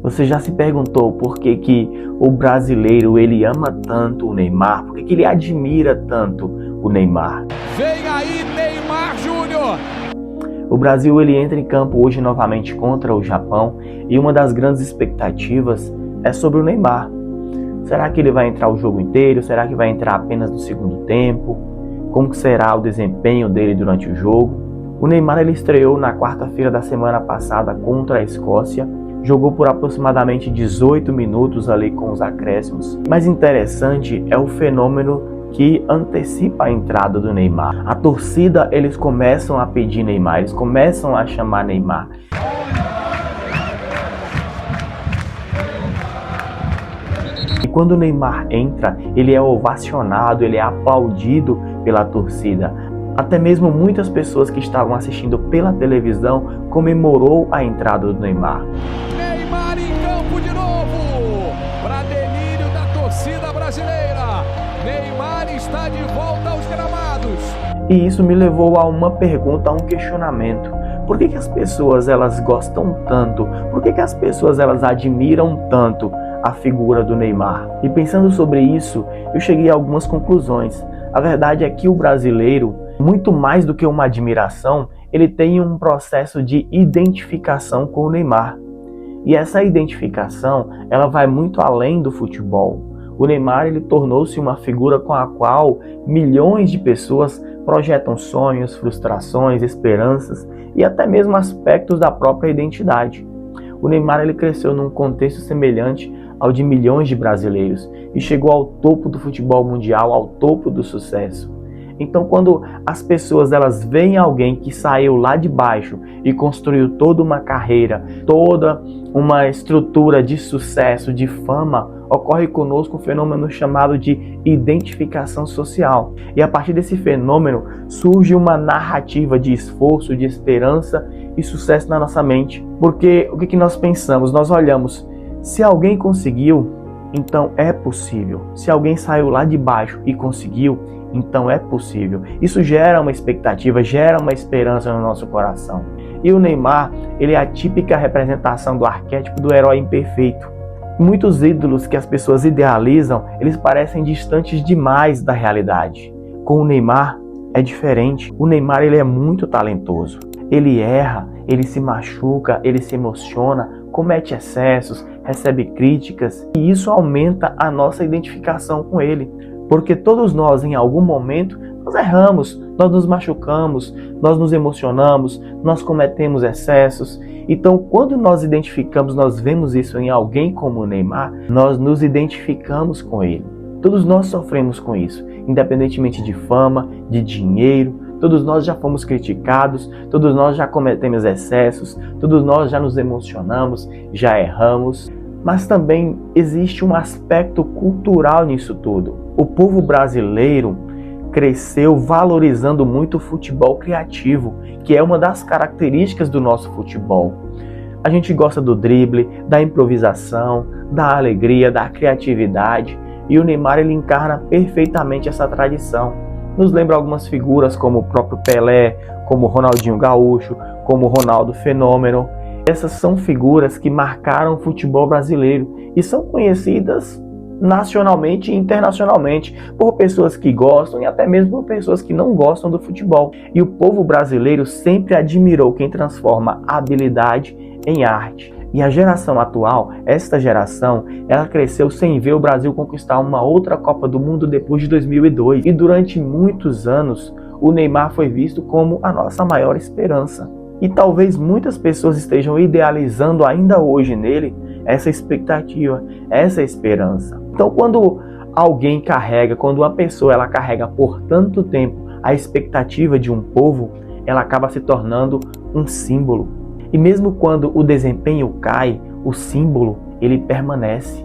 Você já se perguntou por que o brasileiro ele ama tanto o Neymar? Por que ele admira tanto o Neymar? Vem aí, Neymar Júnior! O Brasil ele entra em campo hoje novamente contra o Japão e uma das grandes expectativas é sobre o Neymar. Será que ele vai entrar o jogo inteiro? Será que vai entrar apenas no segundo tempo? Como será o desempenho dele durante o jogo? O Neymar ele estreou na quarta-feira da semana passada contra a Escócia. Jogou por aproximadamente 18 minutos ali com os acréscimos. Mais interessante é o fenômeno que antecipa a entrada do Neymar. A torcida, eles começam a pedir Neymar, eles começam a chamar Neymar. E quando o Neymar entra, ele é ovacionado, ele é aplaudido pela torcida. Até mesmo muitas pessoas que estavam assistindo pela televisão comemorou a entrada do Neymar. Neymar em campo de novo, para delírio da torcida brasileira. Neymar está de volta aos gramados. E isso me levou a uma pergunta, a um questionamento. Por que as pessoas elas gostam tanto? Por que as pessoas elas admiram tanto a figura do Neymar? E pensando sobre isso, eu cheguei a algumas conclusões. A verdade é que o brasileiro, muito mais do que uma admiração, ele tem um processo de identificação com o Neymar. E essa identificação, ela vai muito além do futebol. O Neymar, ele tornou-se uma figura com a qual milhões de pessoas projetam sonhos, frustrações, esperanças e até mesmo aspectos da própria identidade. O Neymar, ele cresceu num contexto semelhante ao de milhões de brasileiros e chegou ao topo do futebol mundial, ao topo do sucesso. Então, quando as pessoas elas veem alguém que saiu lá de baixo e construiu toda uma carreira, toda uma estrutura de sucesso, de fama, ocorre conosco um fenômeno chamado de identificação social. E a partir desse fenômeno surge uma narrativa de esforço, de esperança e sucesso na nossa mente. Porque o que nós pensamos? Nós olhamos, se alguém conseguiu, então é possível. Se alguém saiu lá de baixo e conseguiu, então é possível. Isso gera uma expectativa, gera uma esperança no nosso coração. E o Neymar, ele é a típica representação do arquétipo do herói imperfeito. Muitos ídolos que as pessoas idealizam, eles parecem distantes demais da realidade. Com o Neymar é diferente. O Neymar ele é muito talentoso. Ele erra, ele se machuca, ele se emociona, comete excessos, recebe críticas e isso aumenta a nossa identificação com ele. Porque todos nós, em algum momento, nós erramos, nós nos machucamos, nós nos emocionamos, nós cometemos excessos. Então, quando nós identificamos, nós vemos isso em alguém como o Neymar, nós nos identificamos com ele. Todos nós sofremos com isso, independentemente de fama, de dinheiro. Todos nós já fomos criticados, todos nós já cometemos excessos, todos nós já nos emocionamos, já erramos. Mas também existe um aspecto cultural nisso tudo. O povo brasileiro cresceu valorizando muito o futebol criativo, que é uma das características do nosso futebol. A gente gosta do drible, da improvisação, da alegria, da criatividade, e o Neymar ele encarna perfeitamente essa tradição. Nos lembra algumas figuras como o próprio Pelé, como o Ronaldinho Gaúcho, como o Ronaldo Fenômeno. Essas são figuras que marcaram o futebol brasileiro e são conhecidas nacionalmente e internacionalmente por pessoas que gostam e até mesmo por pessoas que não gostam do futebol. E o povo brasileiro sempre admirou quem transforma a habilidade em arte. E a geração atual, esta geração, ela cresceu sem ver o Brasil conquistar uma outra Copa do Mundo depois de 2002. E durante muitos anos, o Neymar foi visto como a nossa maior esperança. E talvez muitas pessoas estejam idealizando ainda hoje nele essa expectativa, essa esperança. Então, quando alguém carrega, quando uma pessoa ela carrega por tanto tempo a expectativa de um povo, ela acaba se tornando um símbolo. E mesmo quando o desempenho cai, o símbolo ele permanece.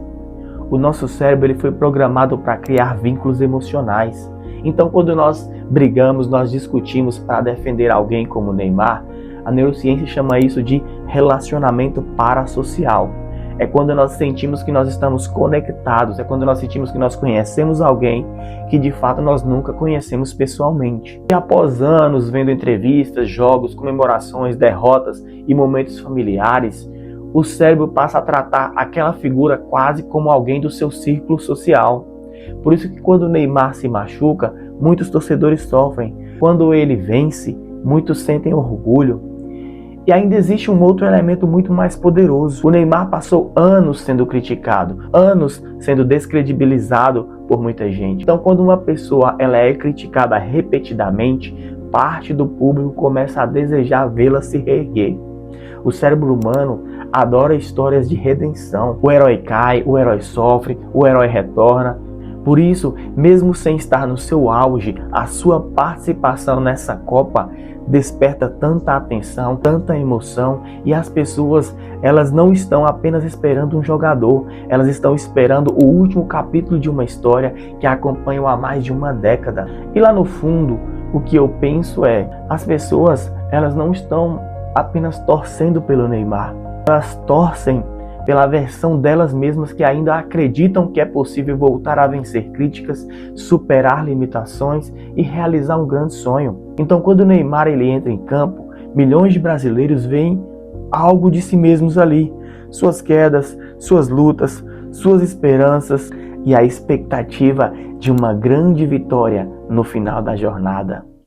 O nosso cérebro ele foi programado para criar vínculos emocionais. Então, quando nós brigamos, nós discutimos para defender alguém como o Neymar, a neurociência chama isso de relacionamento parasocial. É quando nós sentimos que nós estamos conectados, é quando nós sentimos que nós conhecemos alguém que de fato nós nunca conhecemos pessoalmente. E após anos vendo entrevistas, jogos, comemorações, derrotas e momentos familiares, o cérebro passa a tratar aquela figura quase como alguém do seu círculo social. Por isso que quando o Neymar se machuca, muitos torcedores sofrem. Quando ele vence, muitos sentem orgulho. E ainda existe um outro elemento muito mais poderoso. O Neymar passou anos sendo criticado, anos sendo descredibilizado por muita gente. Então, quando uma pessoa ela é criticada repetidamente, parte do público começa a desejar vê-la se reerguer. O cérebro humano adora histórias de redenção. O herói cai, o herói sofre, o herói retorna. Por isso, mesmo sem estar no seu auge, a sua participação nessa Copa desperta tanta atenção, tanta emoção, e as pessoas, elas não estão apenas esperando um jogador, elas estão esperando o último capítulo de uma história que acompanham há mais de uma década. E lá no fundo, o que eu penso é, as pessoas, elas não estão apenas torcendo pelo Neymar, elas torcem pela versão delas mesmas que ainda acreditam que é possível voltar a vencer críticas, superar limitações e realizar um grande sonho. Então, quando o Neymar ele entra em campo, milhões de brasileiros veem algo de si mesmos ali, suas quedas, suas lutas, suas esperanças e a expectativa de uma grande vitória no final da jornada.